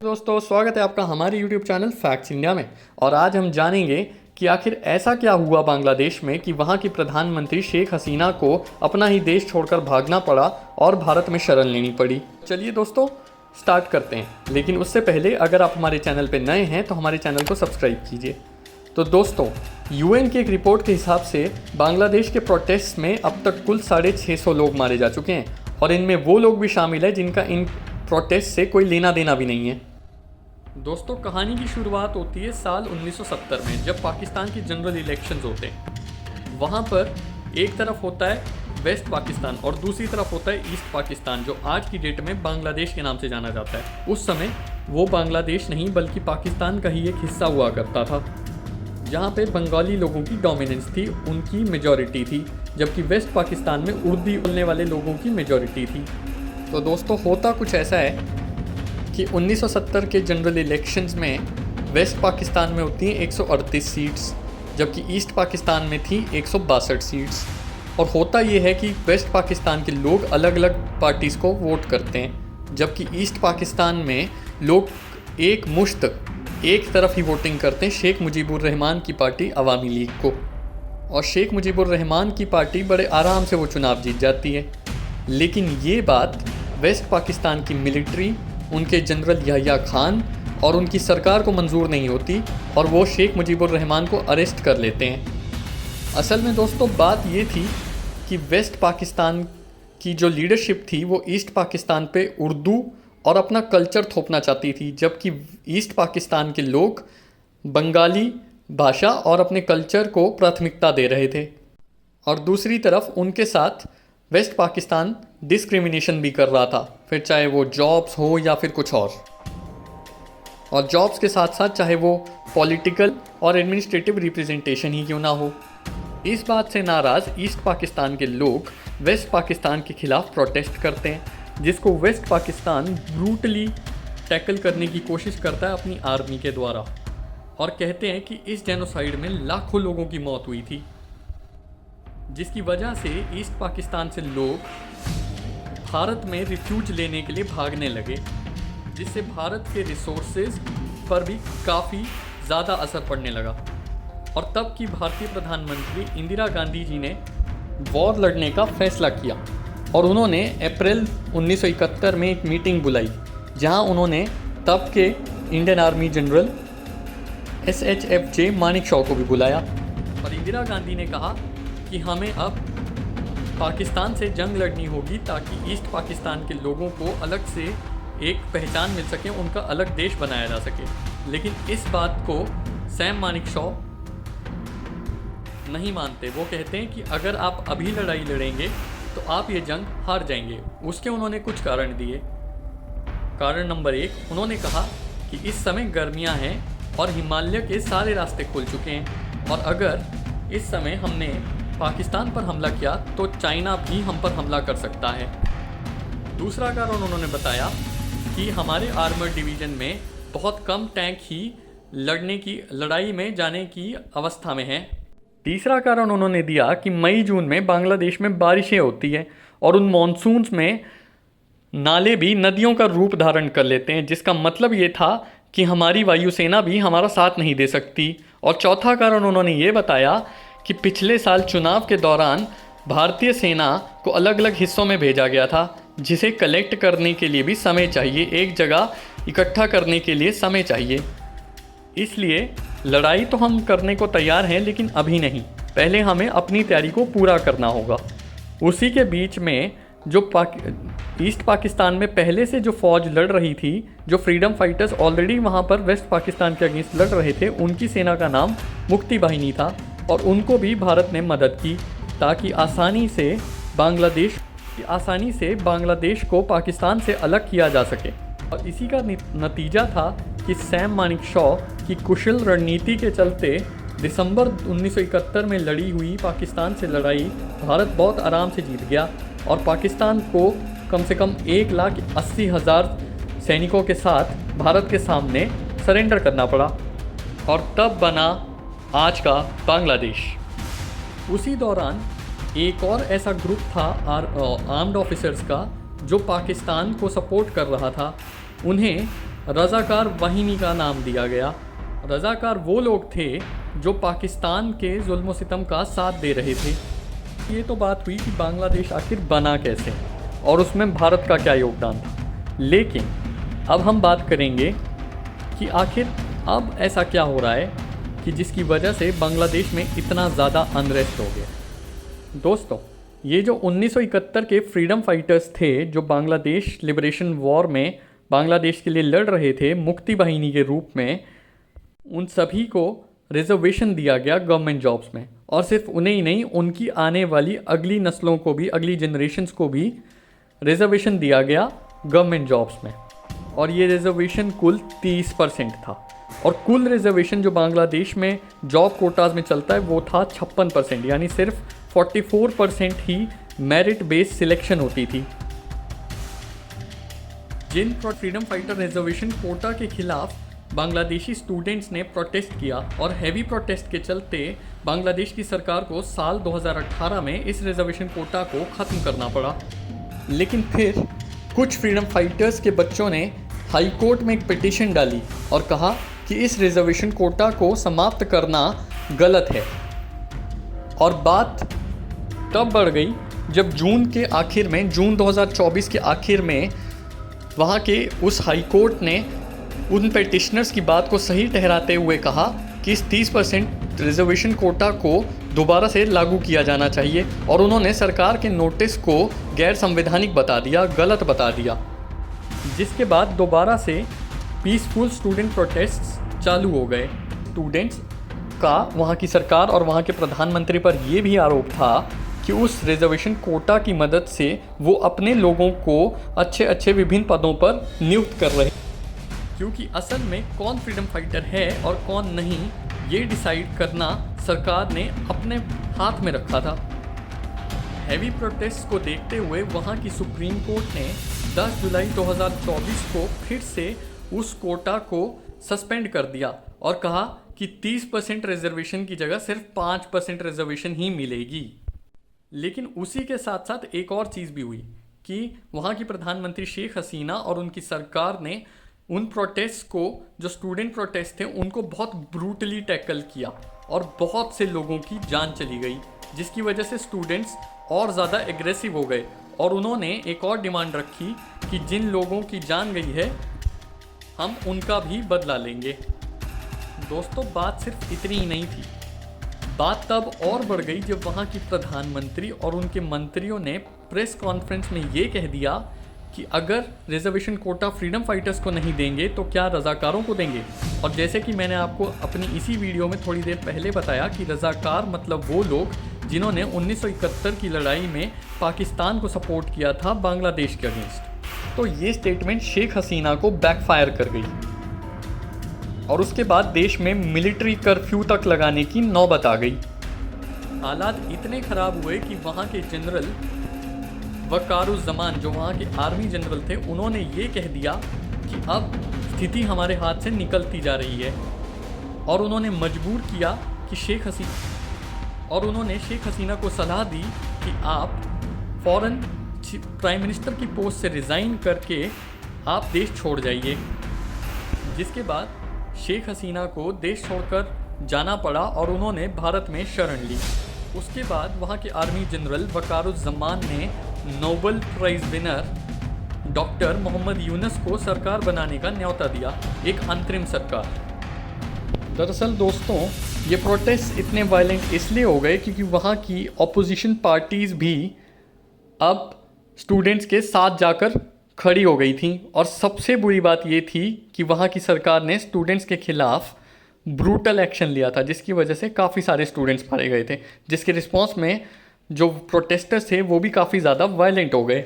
दोस्तों, स्वागत है आपका हमारे YouTube चैनल फैक्ट्स इंडिया में। और आज हम जानेंगे कि आखिर ऐसा क्या हुआ बांग्लादेश में कि वहाँ की प्रधानमंत्री शेख हसीना को अपना ही देश छोड़कर भागना पड़ा और भारत में शरण लेनी पड़ी। चलिए दोस्तों, स्टार्ट करते हैं। लेकिन उससे पहले अगर आप हमारे चैनल पर नए हैं तो हमारे चैनल को सब्सक्राइब कीजिए। तो दोस्तों, UN की एक रिपोर्ट के हिसाब से बांग्लादेश के प्रोटेस्ट में अब तक कुल 650 लोग मारे जा चुके हैं और इनमें वो लोग भी शामिल हैं जिनका इन प्रोटेस्ट से कोई लेना देना भी नहीं है। दोस्तों, कहानी की शुरुआत होती है साल 1970 में, जब पाकिस्तान की जनरल इलेक्शंस होते हैं। वहाँ पर एक तरफ होता है वेस्ट पाकिस्तान और दूसरी तरफ होता है ईस्ट पाकिस्तान, जो आज की डेट में बांग्लादेश के नाम से जाना जाता है। उस समय वो बांग्लादेश नहीं बल्कि पाकिस्तान का ही एक हिस्सा हुआ करता था, जहाँ पे बंगाली लोगों की डोमिनेंस थी, उनकी मेजॉरिटी थी, जबकि वेस्ट पाकिस्तान में उर्दू बोलने वाले लोगों की मेजॉरिटी थी। तो दोस्तों, होता कुछ ऐसा है कि 1970 के जनरल इलेक्शंस में वेस्ट पाकिस्तान में होती हैं 138 सीट्स, जबकि ईस्ट पाकिस्तान में थी 162 सीट्स। और होता ये है कि वेस्ट पाकिस्तान के लोग अलग अलग पार्टीज़ को वोट करते हैं, जबकि ईस्ट पाकिस्तान में लोग एक मुश्त एक तरफ ही वोटिंग करते हैं, शेख मुजीबुर रहमान की पार्टी अवामी लीग को। और शेख मुजीबुर रहमान की पार्टी बड़े आराम से वो चुनाव जीत जाती है। लेकिन ये बात वेस्ट पाकिस्तान की मिलिट्री, उनके जनरल याह्या खान और उनकी सरकार को मंजूर नहीं होती और वो शेख मुजीबुर रहमान को अरेस्ट कर लेते हैं। असल में दोस्तों, बात ये थी कि वेस्ट पाकिस्तान की जो लीडरशिप थी वो ईस्ट पाकिस्तान पे उर्दू और अपना कल्चर थोपना चाहती थी, जबकि ईस्ट पाकिस्तान के लोग बंगाली भाषा और अपने कल्चर को प्राथमिकता दे रहे थे। और दूसरी तरफ उनके साथ वेस्ट पाकिस्तान डिस्क्रिमिनेशन भी कर रहा था, फिर चाहे वो जॉब्स हो या फिर कुछ और जॉब्स के साथ साथ चाहे वो पॉलिटिकल और एडमिनिस्ट्रेटिव रिप्रेजेंटेशन ही क्यों ना हो। इस बात से नाराज़ ईस्ट पाकिस्तान के लोग वेस्ट पाकिस्तान के खिलाफ प्रोटेस्ट करते हैं, जिसको वेस्ट पाकिस्तान ब्रूटली टैकल करने की कोशिश करता है अपनी आर्मी के द्वारा, और कहते हैं कि इस जेनोसाइड में लाखों लोगों की मौत हुई थी, जिसकी वजह से ईस्ट पाकिस्तान से लोग भारत में रिफ्यूज लेने के लिए भागने लगे, जिससे भारत के रिसोर्सेज पर भी काफ़ी ज़्यादा असर पड़ने लगा। और तब की भारतीय प्रधानमंत्री इंदिरा गांधी जी ने वॉर लड़ने का फैसला किया और उन्होंने अप्रैल 1971 में एक मीटिंग बुलाई, जहां उन्होंने तब के Indian army general SHFJ Manekshaw को भी बुलाया। और इंदिरा गांधी ने कहा कि हमें अब पाकिस्तान से जंग लड़नी होगी ताकि ईस्ट पाकिस्तान के लोगों को अलग से एक पहचान मिल सके, उनका अलग देश बनाया जा सके। लेकिन इस बात को सैम मानेकशॉ नहीं मानते। वो कहते हैं कि अगर आप अभी लड़ाई लड़ेंगे तो आप ये जंग हार जाएंगे। उसके उन्होंने कुछ कारण दिए। कारण नंबर 1, उन्होंने कहा कि इस समय गर्मियां हैं और हिमालय के सारे रास्ते खुल चुके हैं, और अगर इस समय हमने पाकिस्तान पर हमला किया तो चाइना भी हम पर हमला कर सकता है। दूसरा कारण उन्होंने बताया कि हमारे आर्मर डिवीज़न में बहुत कम टैंक ही लड़ाई में जाने की अवस्था में हैं। तीसरा कारण उन्होंने दिया कि मई जून में बांग्लादेश में बारिशें होती हैं और उन मॉनसून्स में नाले भी नदियों का रूप धारण कर लेते हैं, जिसका मतलब ये था कि हमारी वायुसेना भी हमारा साथ नहीं दे सकती। और चौथा कारण उन्होंने ये बताया कि पिछले साल चुनाव के दौरान भारतीय सेना को अलग अलग हिस्सों में भेजा गया था, जिसे कलेक्ट करने के लिए भी समय चाहिए, एक जगह इकट्ठा करने के लिए समय चाहिए। इसलिए लड़ाई तो हम करने को तैयार हैं, लेकिन अभी नहीं, पहले हमें अपनी तैयारी को पूरा करना होगा। उसी के बीच में जो ईस्ट पाकिस्तान में पहले से जो फ़ौज लड़ रही थी, जो फ्रीडम फाइटर्स ऑलरेडी वहाँ पर वेस्ट पाकिस्तान के अगेंस्ट लड़ रहे थे, उनकी सेना का नाम मुक्ति बाहिनी था, और उनको भी भारत ने मदद की ताकि आसानी से बांग्लादेश को पाकिस्तान से अलग किया जा सके। और इसी का नतीजा था कि सैम मानेकशॉ की कुशल रणनीति के चलते दिसंबर 1971 में लड़ी हुई पाकिस्तान से लड़ाई भारत बहुत आराम से जीत गया और पाकिस्तान को कम से कम 1,80,000 सैनिकों के साथ भारत के सामने सरेंडर करना पड़ा, और तब बना आज का बांग्लादेश। उसी दौरान एक और ऐसा ग्रुप था आर्म्ड ऑफिसर्स का जो पाकिस्तान को सपोर्ट कर रहा था। उन्हें रज़ाकार वाहिनी का नाम दिया गया। रज़ाकार वो लोग थे जो पाकिस्तान के जुल्म सितम का साथ दे रहे थे। ये तो बात हुई कि बांग्लादेश आखिर बना कैसे और उसमें भारत का क्या योगदान था। लेकिन अब हम बात करेंगे कि आखिर अब ऐसा क्या हो रहा है कि जिसकी वजह से बांग्लादेश में इतना ज़्यादा अनरेस्ट हो गया। दोस्तों, ये जो 1971 के फ्रीडम फाइटर्स थे जो बांग्लादेश लिबरेशन वॉर में बांग्लादेश के लिए लड़ रहे थे मुक्ति बाहिनी के रूप में, उन सभी को रिजर्वेशन दिया गया गवर्नमेंट जॉब्स में। और सिर्फ उन्हें ही नहीं, उनकी आने वाली अगली नस्लों को भी, अगली जनरेशन्स को भी रिजर्वेशन दिया गया गवर्नमेंट जॉब्स में। और ये रिजर्वेशन कुल 30% था। और कुल रिजर्वेशन जो बांग्लादेश में जॉब कोटाज में चलता है वो था 56%, यानी सिर्फ 44% ही मेरिट बेस्ड सिलेक्शन होती थी। जिन फ्रीडम फाइटर रिजर्वेशन कोटा के खिलाफ बांग्लादेशी स्टूडेंट्स ने प्रोटेस्ट किया और हैवी प्रोटेस्ट के चलते बांग्लादेश की सरकार को साल 2018 में इस रिजर्वेशन कोटा को ख़त्म करना पड़ा। लेकिन फिर कुछ फ्रीडम फाइटर्स के बच्चों ने हाई कोर्ट में एक पिटीशन डाली और कहा कि इस रिजर्वेशन कोटा को समाप्त करना गलत है। और बात तब बढ़ गई जब जून 2024 के आखिर में वहाँ के उस हाई कोर्ट ने उन पेटिशनर्स की बात को सही ठहराते हुए कहा कि इस 30% रिजर्वेशन कोटा को दोबारा से लागू किया जाना चाहिए। और उन्होंने सरकार के नोटिस को गैर संवैधानिक बता दिया, गलत बता दिया। जिसके बाद दोबारा से पीसफुल स्टूडेंट प्रोटेस्ट्स चालू हो गए। स्टूडेंट्स का वहाँ की सरकार और वहाँ के प्रधानमंत्री पर यह भी आरोप था कि उस रिजर्वेशन कोटा की मदद से वो अपने लोगों को अच्छे अच्छे विभिन्न पदों पर नियुक्त कर रहे, क्योंकि असल में कौन फ्रीडम फाइटर है और कौन नहीं ये डिसाइड करना सरकार ने अपने हाथ में रखा था। हैवी प्रोटेस्ट को देखते हुए वहाँ की सुप्रीम कोर्ट ने 10 जुलाई 2024 को फिर से उस कोटा को सस्पेंड कर दिया और कहा कि 30% रिजर्वेशन की जगह सिर्फ 5% रिजर्वेशन ही मिलेगी। लेकिन उसी के साथ साथ एक और चीज़ भी हुई कि वहाँ की प्रधानमंत्री शेख हसीना और उनकी सरकार ने उन प्रोटेस्ट को, जो स्टूडेंट प्रोटेस्ट थे, उनको बहुत ब्रूटली टैकल किया और बहुत से लोगों की जान चली गई, जिसकी वजह से स्टूडेंट्स और ज़्यादा एग्रेसिव हो गए। और उन्होंने एक और डिमांड रखी कि जिन लोगों की जान गई है हम उनका भी बदला लेंगे। दोस्तों, बात सिर्फ इतनी ही नहीं थी। बात तब और बढ़ गई जब वहाँ की प्रधानमंत्री और उनके मंत्रियों ने प्रेस कॉन्फ्रेंस में ये कह दिया कि अगर रिजर्वेशन कोटा फ्रीडम फाइटर्स को नहीं देंगे तो क्या रज़ाकारों को देंगे। और जैसे कि मैंने आपको अपनी इसी वीडियो में थोड़ी देर पहले बताया कि रज़ाकार मतलब वो लोग जिन्होंने 1971 की लड़ाई में पाकिस्तान को सपोर्ट किया था बांग्लादेश के अगेंस्ट। तो ये स्टेटमेंट शेख हसीना को बैकफायर कर गई और उसके बाद देश में मिलिट्री कर्फ्यू तक लगाने की नौबत आ गई। हालात इतने ख़राब हुए कि वहाँ के जनरल वकारुज़्ज़मान, जो वहाँ के आर्मी जनरल थे, उन्होंने ये कह दिया कि अब स्थिति हमारे हाथ से निकलती जा रही है। और उन्होंने मजबूर किया कि शेख हसीना को सलाह दी कि आप फ़ौरन प्राइम मिनिस्टर की पोस्ट से रिज़ाइन करके आप देश छोड़ जाइए। जिसके बाद शेख हसीना को देश छोड़कर जाना पड़ा और उन्होंने भारत में शरण ली। उसके बाद वहाँ के आर्मी जनरल वकारुज़्ज़मान ने Nobel prize winner doctor Mohammad Yunus को सरकार बनाने का न्योता दिया, एक अंतरिम सरकार। दरअसल दोस्तों, ये प्रोटेस्ट इतने वायलेंट इसलिए हो गए क्योंकि वहाँ की ऑपोजिशन पार्टीज़ भी अब स्टूडेंट्स के साथ जाकर खड़ी हो गई थी। और सबसे बुरी बात ये थी कि वहाँ की सरकार ने स्टूडेंट्स के खिलाफ ब्रूटल एक्शन लिया था, जिसकी वजह से काफ़ी सारे स्टूडेंट्स मारे गए थे, जिसके रिस्पॉन्स में जो प्रोटेस्टर्स थे वो भी काफ़ी ज़्यादा वायलेंट हो गए।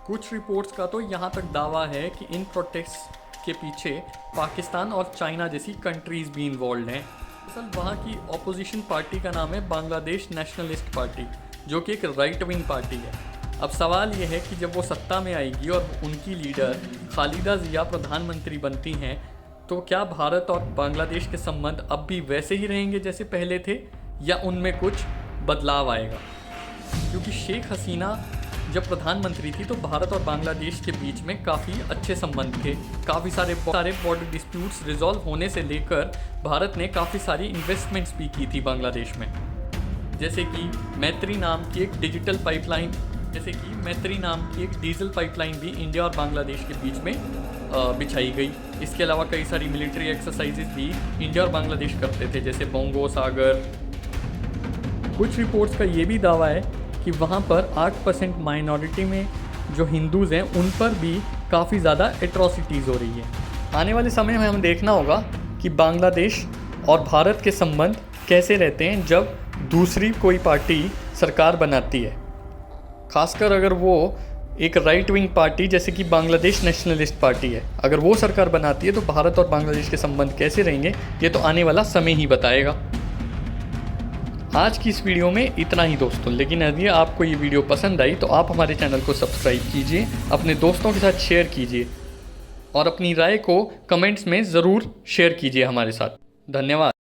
कुछ रिपोर्ट्स का तो यहाँ तक दावा है कि इन प्रोटेस्ट के पीछे पाकिस्तान और चाइना जैसी कंट्रीज़ भी इन्वॉल्व हैं। असल वहाँ की ऑपोजिशन पार्टी का नाम है बांग्लादेश नेशनलिस्ट पार्टी, जो कि एक राइट विंग पार्टी है। अब सवाल ये है कि जब वो सत्ता में आएगी और उनकी लीडर खालिदा जिया प्रधानमंत्री बनती हैं, तो क्या भारत और बांग्लादेश के संबंध अब भी वैसे ही रहेंगे जैसे पहले थे, या उनमें कुछ बदलाव आएगा? क्योंकि शेख हसीना जब प्रधानमंत्री थी तो भारत और बांग्लादेश के बीच में काफ़ी अच्छे संबंध थे। काफ़ी सारे बॉर्डर डिस्प्यूट्स रिजॉल्व होने से लेकर भारत ने काफ़ी सारी इन्वेस्टमेंट्स भी की थी बांग्लादेश में, जैसे कि मैत्री नाम की एक डीजल पाइपलाइन भी इंडिया और बांग्लादेश के बीच में बिछाई गई। इसके अलावा कई सारी मिलिट्री एक्सरसाइजेज भी इंडिया और बांग्लादेश करते थे, जैसे बोंगो सागर। कुछ रिपोर्ट्स का ये भी दावा है कि वहाँ पर 8% माइनॉरिटी में जो हिंदूज़ हैं उन पर भी काफ़ी ज़्यादा एट्रॉसिटीज़ हो रही है। आने वाले समय में हमें देखना होगा कि बांग्लादेश और भारत के संबंध कैसे रहते हैं जब दूसरी कोई पार्टी सरकार बनाती है, खासकर अगर वो एक राइट विंग पार्टी जैसे कि बांग्लादेश नेशनलिस्ट पार्टी है, अगर वो सरकार बनाती है तो भारत और बांग्लादेश के संबंध कैसे रहेंगे ये तो आने वाला समय ही बताएगा। आज की इस वीडियो में इतना ही दोस्तों, लेकिन यदि आपको ये वीडियो पसंद आई तो आप हमारे चैनल को सब्सक्राइब कीजिए, अपने दोस्तों के साथ शेयर कीजिए और अपनी राय को कमेंट्स में ज़रूर शेयर कीजिए हमारे साथ। धन्यवाद।